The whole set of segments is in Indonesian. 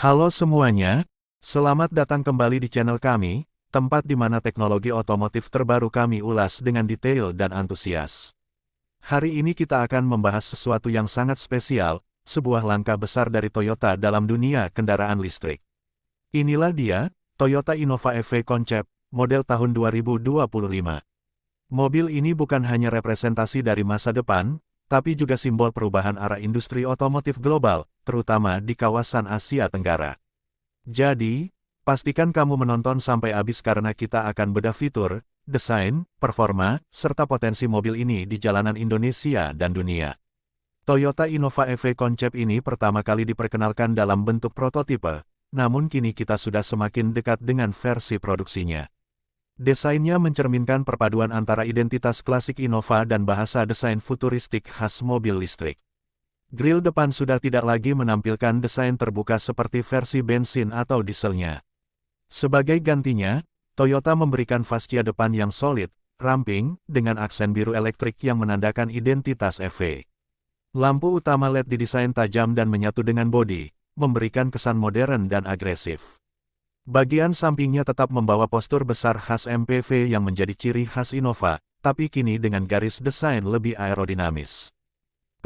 Halo semuanya, selamat datang kembali di channel kami, tempat di mana teknologi otomotif terbaru kami ulas dengan detail dan antusias. Hari ini kita akan membahas sesuatu yang sangat spesial, sebuah langkah besar dari Toyota dalam dunia kendaraan listrik. Inilah dia, Toyota Innova EV Concept, model tahun 2025. Mobil ini bukan hanya representasi dari masa depan, tapi juga simbol perubahan arah industri otomotif global, terutama di kawasan Asia Tenggara. Jadi, pastikan kamu menonton sampai habis karena kita akan bedah fitur, desain, performa, serta potensi mobil ini di jalanan Indonesia dan dunia. Toyota Innova EV Concept ini pertama kali diperkenalkan dalam bentuk prototipe, namun kini kita sudah semakin dekat dengan versi produksinya. Desainnya mencerminkan perpaduan antara identitas klasik Innova dan bahasa desain futuristik khas mobil listrik. Grill depan sudah tidak lagi menampilkan desain terbuka seperti versi bensin atau dieselnya. Sebagai gantinya, Toyota memberikan fascia depan yang solid, ramping, dengan aksen biru elektrik yang menandakan identitas EV. Lampu utama LED didesain tajam dan menyatu dengan bodi, memberikan kesan modern dan agresif. Bagian sampingnya tetap membawa postur besar khas MPV yang menjadi ciri khas Innova, tapi kini dengan garis desain lebih aerodinamis.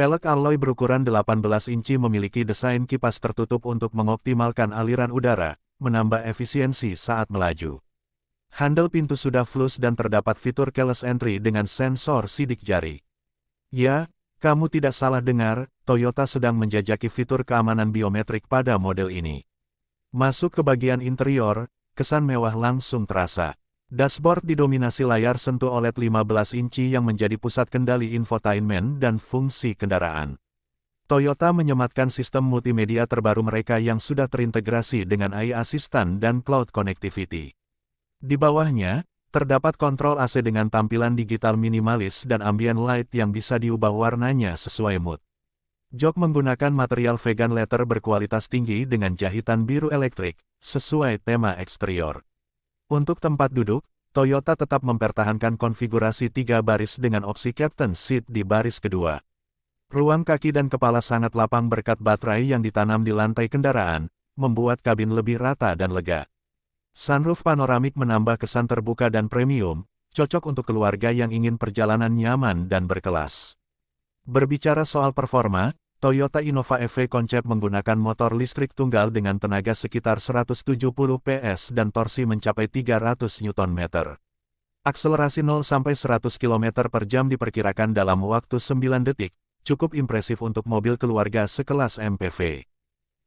Pelek alloy berukuran 18 inci memiliki desain kipas tertutup untuk mengoptimalkan aliran udara, menambah efisiensi saat melaju. Handle pintu sudah flus dan terdapat fitur keyless entry dengan sensor sidik jari. Ya, kamu tidak salah dengar, Toyota sedang menjajaki fitur keamanan biometrik pada model ini. Masuk ke bagian interior, kesan mewah langsung terasa. Dashboard didominasi layar sentuh OLED 15 inci yang menjadi pusat kendali infotainment dan fungsi kendaraan. Toyota menyematkan sistem multimedia terbaru mereka yang sudah terintegrasi dengan AI Assistant dan Cloud Connectivity. Di bawahnya, terdapat kontrol AC dengan tampilan digital minimalis dan ambient light yang bisa diubah warnanya sesuai mood. Jok menggunakan material vegan leather berkualitas tinggi dengan jahitan biru elektrik, sesuai tema eksterior. Untuk tempat duduk, Toyota tetap mempertahankan konfigurasi 3 baris dengan opsi captain seat di baris kedua. Ruang kaki dan kepala sangat lapang berkat baterai yang ditanam di lantai kendaraan, membuat kabin lebih rata dan lega. Sunroof panoramik menambah kesan terbuka dan premium, cocok untuk keluarga yang ingin perjalanan nyaman dan berkelas. Berbicara soal performa, Toyota Innova EV Concept menggunakan motor listrik tunggal dengan tenaga sekitar 170 PS dan torsi mencapai 300 Nm. Akselerasi 0-100 km/jam diperkirakan dalam waktu 9 detik, cukup impresif untuk mobil keluarga sekelas MPV.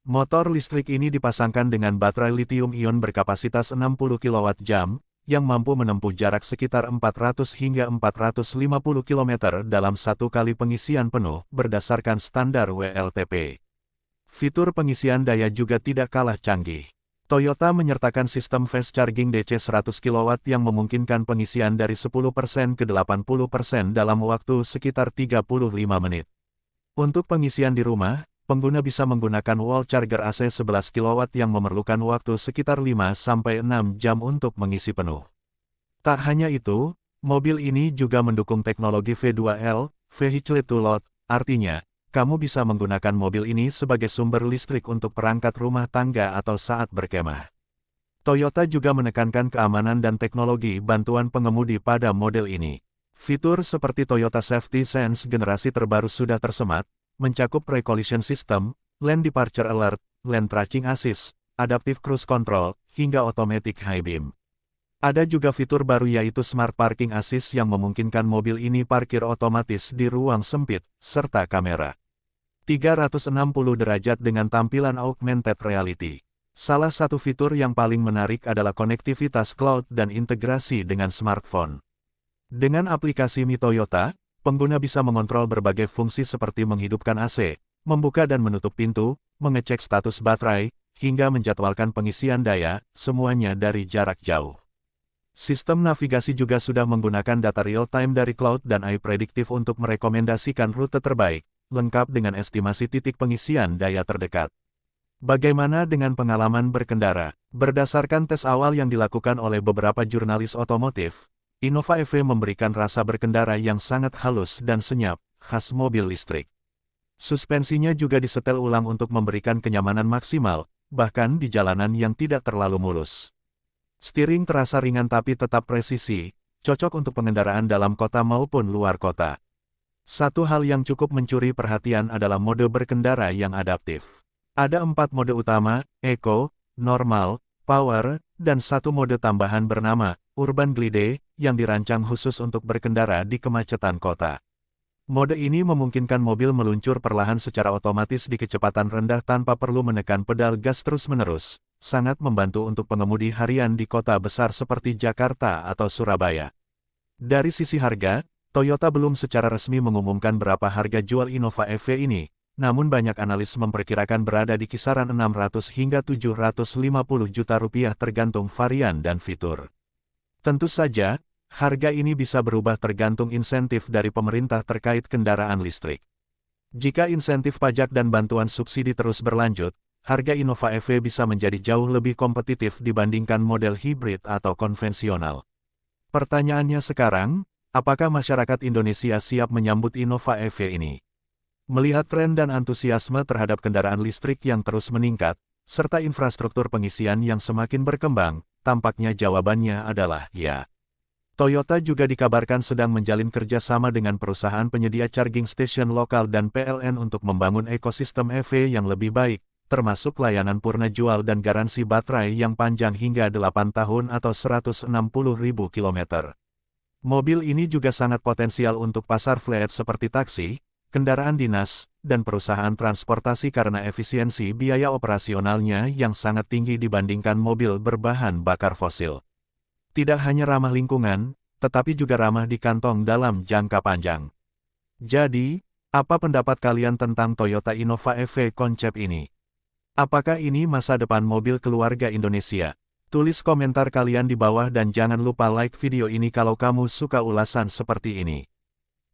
Motor listrik ini dipasangkan dengan baterai lithium-ion berkapasitas 60 kWh, yang mampu menempuh jarak sekitar 400 hingga 450 km dalam satu kali pengisian penuh berdasarkan standar WLTP. Fitur pengisian daya juga tidak kalah canggih. Toyota menyertakan sistem fast charging DC 100 kW yang memungkinkan pengisian dari 10% ke 80% dalam waktu sekitar 35 menit. Untuk pengisian di rumah, pengguna bisa menggunakan wall charger AC 11 kW yang memerlukan waktu sekitar 5-6 jam untuk mengisi penuh. Tak hanya itu, mobil ini juga mendukung teknologi V2L, Vehicle to Load, artinya, kamu bisa menggunakan mobil ini sebagai sumber listrik untuk perangkat rumah tangga atau saat berkemah. Toyota juga menekankan keamanan dan teknologi bantuan pengemudi pada model ini. Fitur seperti Toyota Safety Sense generasi terbaru sudah tersemat, mencakup pre-collision system, lane departure alert, lane tracking assist, adaptive cruise control, hingga automatic high beam. Ada juga fitur baru yaitu smart parking assist yang memungkinkan mobil ini parkir otomatis di ruang sempit, serta kamera 360 derajat dengan tampilan augmented reality. Salah satu fitur yang paling menarik adalah konektivitas cloud dan integrasi dengan smartphone. Dengan aplikasi Mi Toyota, pengguna bisa mengontrol berbagai fungsi seperti menghidupkan AC, membuka dan menutup pintu, mengecek status baterai, hingga menjadwalkan pengisian daya, semuanya dari jarak jauh. Sistem navigasi juga sudah menggunakan data real-time dari cloud dan AI prediktif untuk merekomendasikan rute terbaik, lengkap dengan estimasi titik pengisian daya terdekat. Bagaimana dengan pengalaman berkendara? Berdasarkan tes awal yang dilakukan oleh beberapa jurnalis otomotif, Innova EV memberikan rasa berkendara yang sangat halus dan senyap, khas mobil listrik. Suspensinya juga disetel ulang untuk memberikan kenyamanan maksimal, bahkan di jalanan yang tidak terlalu mulus. Steering terasa ringan tapi tetap presisi, cocok untuk pengendaraan dalam kota maupun luar kota. Satu hal yang cukup mencuri perhatian adalah mode berkendara yang adaptif. Ada 4 mode utama, Eco, Normal, Power, dan satu mode tambahan bernama Urban Glide, yang dirancang khusus untuk berkendara di kemacetan kota. Mode ini memungkinkan mobil meluncur perlahan secara otomatis di kecepatan rendah tanpa perlu menekan pedal gas terus-menerus, sangat membantu untuk pengemudi harian di kota besar seperti Jakarta atau Surabaya. Dari sisi harga, Toyota belum secara resmi mengumumkan berapa harga jual Innova EV ini, namun banyak analis memperkirakan berada di kisaran 600 hingga 750 juta rupiah tergantung varian dan fitur. Tentu saja, harga ini bisa berubah tergantung insentif dari pemerintah terkait kendaraan listrik. Jika insentif pajak dan bantuan subsidi terus berlanjut, harga Innova EV bisa menjadi jauh lebih kompetitif dibandingkan model hibrid atau konvensional. Pertanyaannya sekarang, apakah masyarakat Indonesia siap menyambut Innova EV ini? Melihat tren dan antusiasme terhadap kendaraan listrik yang terus meningkat, serta infrastruktur pengisian yang semakin berkembang, tampaknya jawabannya adalah ya. Toyota juga dikabarkan sedang menjalin kerjasama dengan perusahaan penyedia charging station lokal dan PLN untuk membangun ekosistem EV yang lebih baik, termasuk layanan purna jual dan garansi baterai yang panjang hingga 8 tahun atau 160.000 km. Mobil ini juga sangat potensial untuk pasar fleet seperti taksi, kendaraan dinas, dan perusahaan transportasi karena efisiensi biaya operasionalnya yang sangat tinggi dibandingkan mobil berbahan bakar fosil. Tidak hanya ramah lingkungan, tetapi juga ramah di kantong dalam jangka panjang. Jadi, apa pendapat kalian tentang Toyota Innova EV konsep ini? Apakah ini masa depan mobil keluarga Indonesia? Tulis komentar kalian di bawah dan jangan lupa like video ini kalau kamu suka ulasan seperti ini.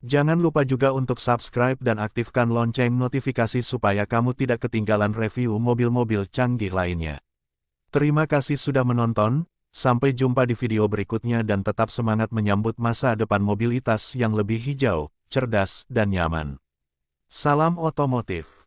Jangan lupa juga untuk subscribe dan aktifkan lonceng notifikasi supaya kamu tidak ketinggalan review mobil-mobil canggih lainnya. Terima kasih sudah menonton. Sampai jumpa di video berikutnya dan tetap semangat menyambut masa depan mobilitas yang lebih hijau, cerdas, dan nyaman. Salam otomotif.